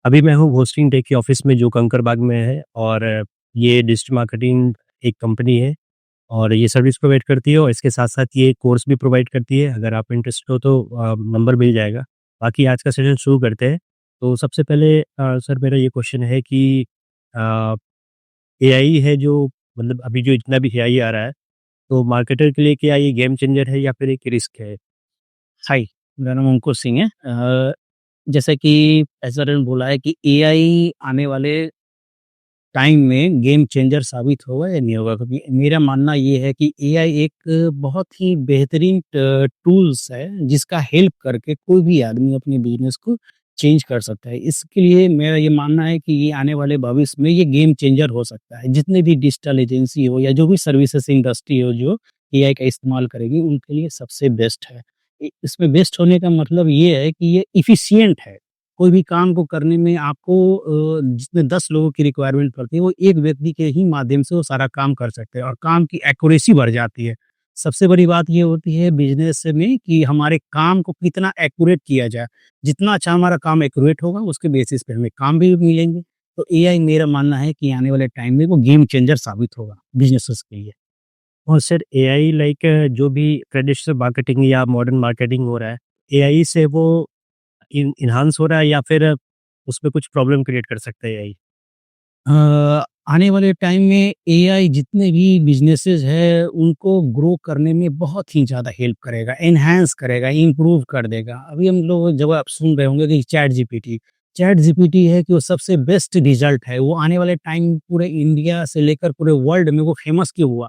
अभी मैं हूँ होस्टिंग टेक के ऑफिस में जो कंकरबाग में है और ये डिजिटल मार्केटिंग एक कंपनी है और ये सर्विस प्रोवाइड करती है और इसके साथ-साथ ये कोर्स भी प्रोवाइड करती है। अगर आप इंटरेस्टेड हो तो नंबर मिल जाएगा। बाकी आज का सेशन शुरू करते हैं। तो सबसे पहले सर मेरा ये क्वेश्चन है कि अ, एआई है जो मतलब अभी जो इतना भी एआई आ रहा है, तो मार्केटर के लिए क्या ये गेम चेंजर है या फिर एक रिस्क है? हाय, मेरा नाम अंकुर सिंह है। जैसे कि ऐसा ने बोला है कि एआई आने वाले टाइम में गेम चेंजर साबित होगा या नहीं होगा, क्योंकि मेरा मानना ये है कि एआई एक बहुत ही बेहतरीन टूल्स है जिसका हेल्प करके कोई भी आदमी अपने बिजनेस को चेंज कर सकता है। इसके लिए मेरा ये मानना है कि ये आने वाले भविष्य में ये गेम चेंजर हो सकता है। जितने भी डिजिटल एजेंसी हो या जो भी सर्विसेज इंडस्ट्री हो जो एआई का इस्तेमाल करेगी उनके लिए सबसे बेस्ट है। इसमें बेस्ट होने का मतलब ये है कि ये इफिशिएंट है। कोई भी काम को करने में आपको जितने 10 लोगों की रिक्वायरमेंट पड़ती है, वो एक व्यक्ति के ही माध्यम से वो सारा काम कर सकते हैं और काम की एक्यूरेसी बढ़ जाती है। सबसे बड़ी बात ये होती है बिज़नेस में कि हमारे काम को कितना एक्यूरेट किया जाए। जितना अच्छा हमारा काम एक्यूरेट होगा, उसके बेसिस पे हमें काम भी मिलेंगे। तो एआई मेरा मानना है कि आने वाले टाइम में वो गेम चेंजर साबित होगा बिज़नेसेस के लिए। और सर एआई लाइक जो भी ट्रेडिशनल मार्केटिंग या मॉडर्न मार्केटिंग हो रहा है, एआई से वो इन्हांस हो रहा है या फिर उसमें कुछ प्रॉब्लम क्रिएट कर सकता है एआई? आने वाले टाइम में एआई जितने भी बिज़नेसेस हैं, उनको ग्रो करने में बहुत ही ज़्यादा हेल्प करेगा, एनहांस करेगा, इम्प्रूव कर देगा। अभी हम लोग जब आप सुन रहे होंगे कि चैट जीपीटी है कि वो सबसे बेस्ट रिज़ल्ट है। वो आने वाले टाइम पूरे इंडिया से लेकर पूरे वर्ल्ड में वो फेमस क्यों हुआ?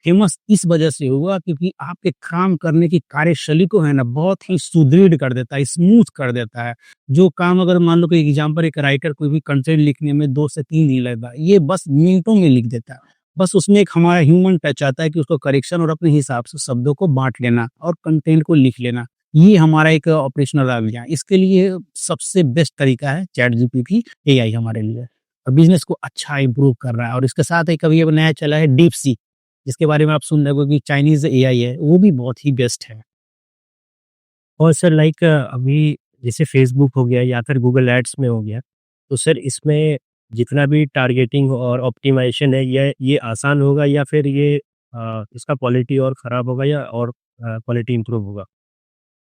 फेमस इस वजह से हुआ क्योंकि आपके काम करने की कार्यशैली को है ना बहुत ही सुदृढ़ कर देता है, स्मूथ कर देता है। जो काम अगर मान लो कोई एग्जाम्पल एक राइटर कोई भी कंटेंट लिखने में 2 से 3 दिन लगता है, ये बस मिनटों में लिख देता है। बस उसमें एक हमारा ह्यूमन टच आता है कि उसको करेक्शन और अपने हिसाब से शब्दों को बाँट लेना और कंटेंट को लिख लेना। ये हमारा एक ऑपरेशनल आ गया। इसके लिए सबसे बेस्ट तरीका है चैट जीपीटी, एआई हमारे लिए और बिज़नेस को अच्छा इम्प्रूव कर रहा है और इसके साथ एक अभी अब नया चला है डीपसीक, जिसके बारे में आप सुन रहे हो कि चाइनीज़ एआई है, वो भी बहुत ही बेस्ट है। और सर लाइक अभी जैसे फ़ेसबुक हो गया या फिर गूगल एड्स में हो गया, तो सर इसमें जितना भी टारगेटिंग और ऑप्टिमाइज़ेशन है ये आसान होगा या फिर ये इसका क्वालिटी और ख़राब होगा या और क्वालिटी इम्प्रूव होगा?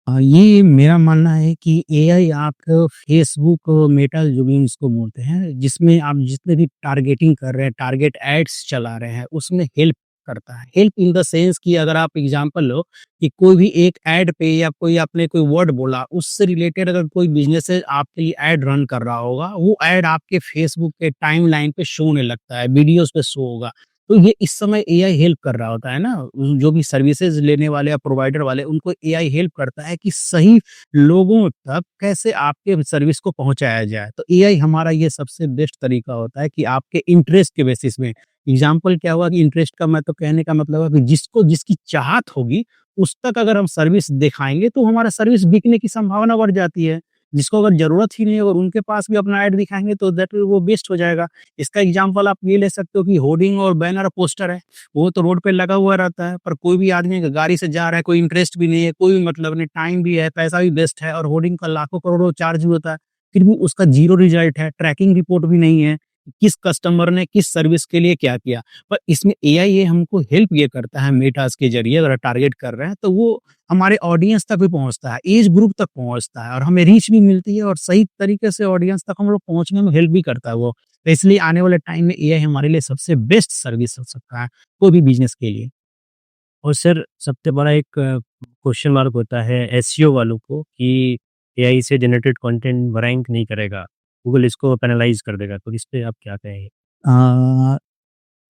ये मेरा मानना है कि एआई आप फ़ेसबुक, मेटा जो भी इसको बोलते हैं, जिसमें आप जितने भी टारगेटिंग कर रहे हैं, टारगेट एड्स चला रहे हैं, उसमें हेल्प करता है। हेल्प इन द सेंस कि अगर आप एग्ज़ाम्पल लो कि कोई भी एक ऐड पे या कोई आपने कोई वर्ड बोला, उससे रिलेटेड अगर कोई बिज़नेस आपके लिए ऐड रन कर रहा होगा, वो ऐड आपके फ़ेसबुक के टाइमलाइन पे शो होने लगता है, वीडियोज़ पे शो होगा। तो ये इस समय एआई हेल्प कर रहा होता है ना, जो भी सर्विसेज़ लेने वाले या प्रोवाइडर वाले उनको एआई हेल्प करता है कि सही लोगों तक कैसे आपके सर्विस को पहुँचाया जाए। तो एआई हमारा ये सबसे बेस्ट तरीका होता है कि आपके इंटरेस्ट के बेसिस में एग्ज़ाम्पल क्या हुआ कि इंटरेस्ट का मैं तो कहने का मतलब है कि जिसको जिसकी चाहत होगी, उस तक अगर हम सर्विस दिखाएँगे तो हमारा सर्विस बिकने की संभावना बढ़ जाती है। जिसको अगर ज़रूरत ही नहीं है और उनके पास भी अपना ऐड दिखाएँगे तो दैट वो बेस्ट हो जाएगा। इसका एग्ज़ाम्पल आप ये ले सकते हो कि होर्डिंग और बैनर पोस्टर है, वो तो रोड पे लगा हुआ रहता है, पर कोई भी आदमी अगर गाड़ी से जा रहा है, कोई इंटरेस्ट भी नहीं है, कोई मतलब नहीं, टाइम भी है, पैसा भी वेस्ट है और होर्डिंग का लाखों करोड़ों चार्ज भी होता है, फिर भी उसका ज़ीरो रिज़ल्ट है, ट्रैकिंग रिपोर्ट भी नहीं है, किस कस्टमर ने किस सर्विस के लिए क्या किया। पर इसमें एआई ये हमको हेल्प ये करता है मेटास के ज़रिए अगर टारगेट कर रहे हैं, तो वो हमारे ऑडियंस तक भी पहुँचता है, एज ग्रुप तक पहुँचता है और हमें रीच भी मिलती है और सही तरीके से ऑडियंस तक हम लोग पहुँचने में हेल्प भी करता है वो। तो इसलिए आने वाले टाइम में एआई हमारे लिए सबसे बेस्ट सर्विस हो सकता है, कोई भी बिज़नेस के लिए। और सर सबसे बड़ा एक क्वेश्चन मार्क होता है एसईओ वालों को कि एआई से जनरेटेड कंटेंट रैंक नहीं करेगा, गूगल इसको पेनलाइज़ कर देगा, तो इस पे आप क्या कहेंगे? अ,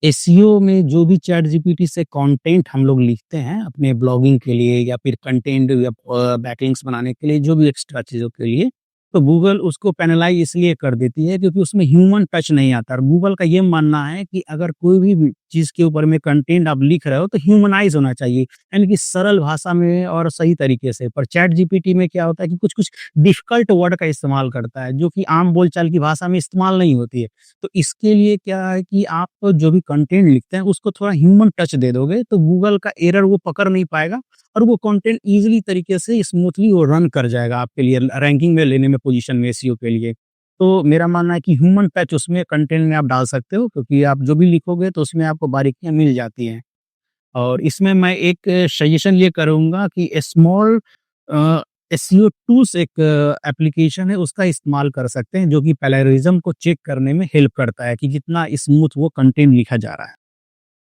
एसईओ में जो भी चैट जीपीटी से कंटेंट हम लोग लिखते हैं अपने ब्लॉगिंग के लिए या फिर कंटेंट या बैकलिंक्स बनाने के लिए जो भी एक्स्ट्रा चीज़ों के लिए, तो गूगल उसको पेनलाइज़ इसलिए कर देती है क्योंकि उसमें ह्यूमन टच नहीं आता और गूगल का ये मानना है कि अगर कोई भी चीज़ के ऊपर में कंटेंट आप लिख रहे हो तो ह्यूमनाइज़ होना चाहिए, यानी कि सरल भाषा में और सही तरीके से। पर चैट जीपीटी में क्या होता है कि कुछ-कुछ डिफ़िकल्ट वर्ड का इस्तेमाल करता है, जो कि आम बोलचाल की भाषा में इस्तेमाल नहीं होती है। तो इसके लिए क्या है कि आप जो भी कंटेंट लिखते हैं उसको थोड़ा ह्यूमन टच दे दोगे तो गूगल का एरर वो पकड़ नहीं पाएगा और वो कंटेंट ईज़िली तरीके से स्मूथली वो रन कर जाएगा आपके लिए रैंकिंग में लेने में पोजीशन में एसईओ के लिए। तो मेरा मानना है कि ह्यूमन टच उसमें कंटेंट में आप डाल सकते हो, क्योंकि आप जो भी लिखोगे तो उसमें आपको बारीकियाँ मिल जाती हैं। और इसमें मैं एक सजेशन ये करूँगा कि स्मॉल एसईओ टूल्स एक एप्लीकेशन है, उसका इस्तेमाल कर सकते हैं, जो कि प्लेगैरिज्म को चेक करने में हेल्प करता है कि कितना स्मूथ वो कंटेंट लिखा जा रहा है।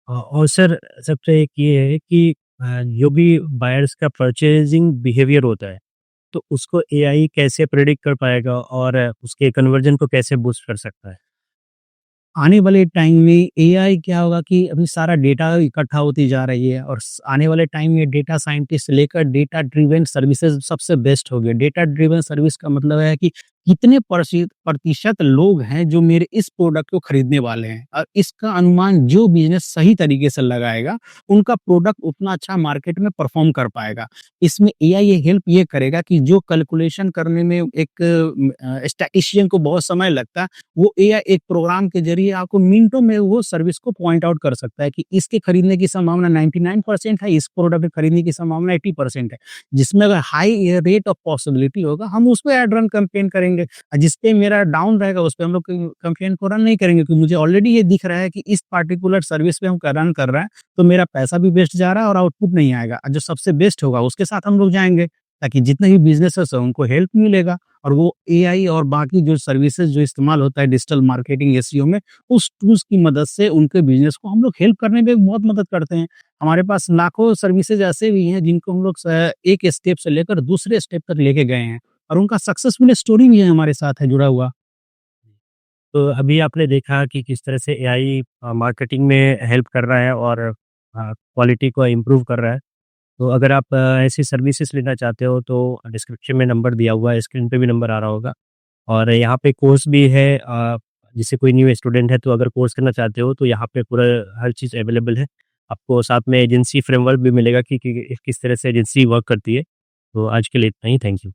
और सर सबसे एक ये है कि जो भी बायर्स का परचेजिंग बिहेवियर होता है, तो उसको एआई कैसे प्रेडिक्ट कर पाएगा और उसके कन्वर्जन को कैसे बूस्ट कर सकता है? आने वाले टाइम में एआई क्या होगा कि अभी सारा डेटा इकट्ठा होती जा रही है, और आने वाले टाइम में डेटा साइंटिस्ट से लेकर डेटा ड्रिवन सर्विसेज सबसे बेस्ट हो गए। डेटा ड्रिवन सर्विस का मतलब है कि कितने प्रतिशत लोग हैं जो मेरे इस प्रोडक्ट को खरीदने वाले हैं, और इसका अनुमान जो बिजनेस सही तरीके से लगाएगा, उनका प्रोडक्ट उतना अच्छा मार्केट में परफॉर्म कर पाएगा। इसमें एआई ये हेल्प ये करेगा कि जो कैलकुलेशन करने में एक स्टैटिस्टिशियन को बहुत समय लगता है, वो एआई एक प्रोग्राम के ज़रिए आपको मिनटों में वो सर्विस को पॉइंट आउट कर सकता है कि इसके खरीदने की संभावना 99% है, इस प्रोडक्ट के खरीदने की संभावना 80% है। जिसमें अगर हाई रेट ऑफ पॉसिबिलिटी होगा, हम उस पे एड रन कैंपेन करेंगे, और जिस पे मेरा डाउन रहेगा, उस पे हम लोग कैंपेन को रन नहीं करेंगे, क्योंकि मुझे ऑलरेडी ये दिख रहा है कि इस पार्टिकुलर सर्विस पे हम रन कर रहे हैं, तो मेरा पैसा भी वेस्ट जा रहा है और आउटपुट नहीं आएगा। और जो सबसे बेस्ट होगा, उसके साथ हम लोग जाएँगे, ताकि जितने भी बिज़नेसेस हैं, उनको हेल्प मिलेगा। और वो एआई और बाकी जो सर्विसेज जो इस्तेमाल होता है डिजिटल मार्केटिंग एसईओ में, उस टूल्स की मदद से उनके बिजनेस को हम लोग हेल्प करने में बहुत मदद करते हैं। हमारे पास लाखों सर्विसेज ऐसे भी हैं जिनको हम लोग एक स्टेप से लेकर दूसरे स्टेप तक लेके गए हैं, और उनका सक्सेसफुल स्टोरी भी है हमारे साथ है जुड़ा हुआ। तो अभी आपने देखा कि किस तरह से एआई मार्केटिंग में हेल्प कर रहा है और क्वालिटी को इम्प्रूव कर रहा है। तो अगर आप ऐसी सर्विसेज लेना चाहते हो तो डिस्क्रिप्शन में नंबर दिया हुआ है, स्क्रीन पे भी नंबर आ रहा होगा। और यहाँ पे कोर्स भी है, जैसे कोई न्यू स्टूडेंट है तो अगर कोर्स करना चाहते हो तो यहाँ पे पूरा हर चीज़ अवेलेबल है। आपको साथ में एजेंसी फ्रेमवर्क भी मिलेगा कि किस तरह से एजेंसी वर्क करती है। तो आज के लिए इतना ही, थैंक यू।